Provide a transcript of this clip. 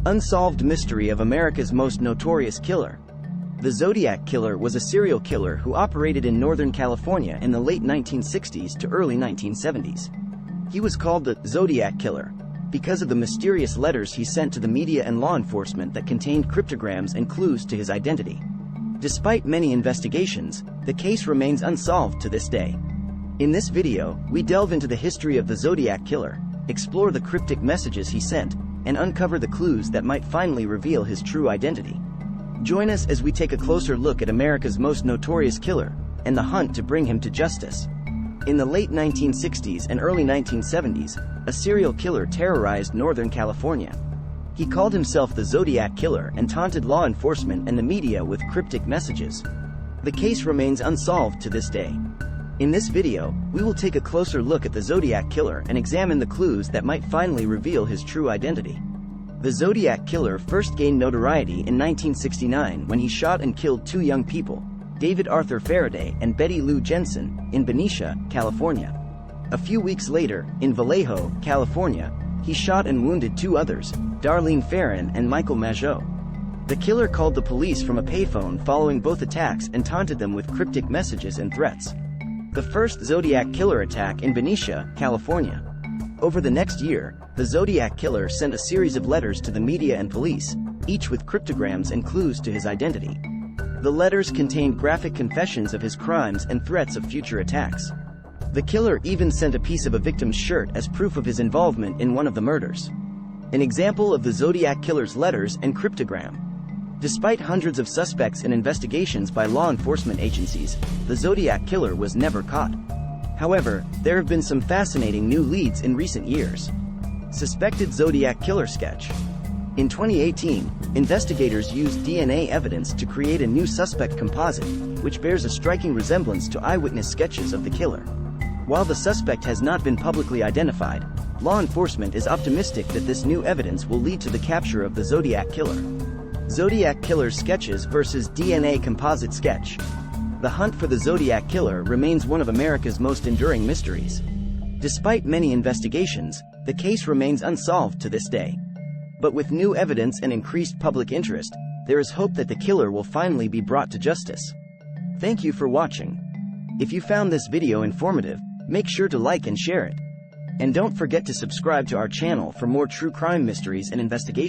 Unsolved mystery of America's most notorious killer. The Zodiac Killer was a serial killer who operated in Northern California in the late 1960s to early 1970s. He was called the Zodiac Killer because of the mysterious letters he sent to the media and law enforcement that contained cryptograms and clues to his identity. Despite many investigations, the case remains unsolved to this day. In this video, we delve into the history of the Zodiac Killer, explore the cryptic messages he sent, and uncover the clues that might finally reveal his true identity. Join us as we take a closer look at America's most notorious killer, and the hunt to bring him to justice. In the late 1960s and early 1970s, a serial killer terrorized Northern California. He called himself the Zodiac Killer and taunted law enforcement and the media with cryptic messages. The case remains unsolved to this day. In this video, we will take a closer look at the Zodiac Killer and examine the clues that might finally reveal his true identity. The Zodiac Killer first gained notoriety in 1969 when he shot and killed two young people, David Arthur Faraday and Betty Lou Jensen, in Benicia, California. A few weeks later, in Vallejo, California, he shot and wounded two others, Darlene Ferrin and Michael Mageau. The killer called the police from a payphone following both attacks and taunted them with cryptic messages and threats. The first Zodiac Killer attack in Benicia, California. Over the next year, the Zodiac Killer sent a series of letters to the media and police, each with cryptograms and clues to his identity. The letters contained graphic confessions of his crimes and threats of future attacks. The killer even sent a piece of a victim's shirt as proof of his involvement in one of the murders. An example of the Zodiac Killer's letters and cryptogram. Despite hundreds of suspects and investigations by law enforcement agencies, the Zodiac Killer was never caught. However, there have been some fascinating new leads in recent years. Suspected Zodiac Killer sketch. In 2018, investigators used DNA evidence to create a new suspect composite, which bears a striking resemblance to eyewitness sketches of the killer. While the suspect has not been publicly identified, law enforcement is optimistic that this new evidence will lead to the capture of the Zodiac Killer. Zodiac Killer sketches versus DNA composite sketch. The hunt for the Zodiac Killer remains one of America's most enduring mysteries. Despite many investigations, the case remains unsolved to this day. But with new evidence and increased public interest, there is hope that the killer will finally be brought to justice. Thank you for watching. If you found this video informative, make sure to like and share it. And don't forget to subscribe to our channel for more true crime mysteries and investigations.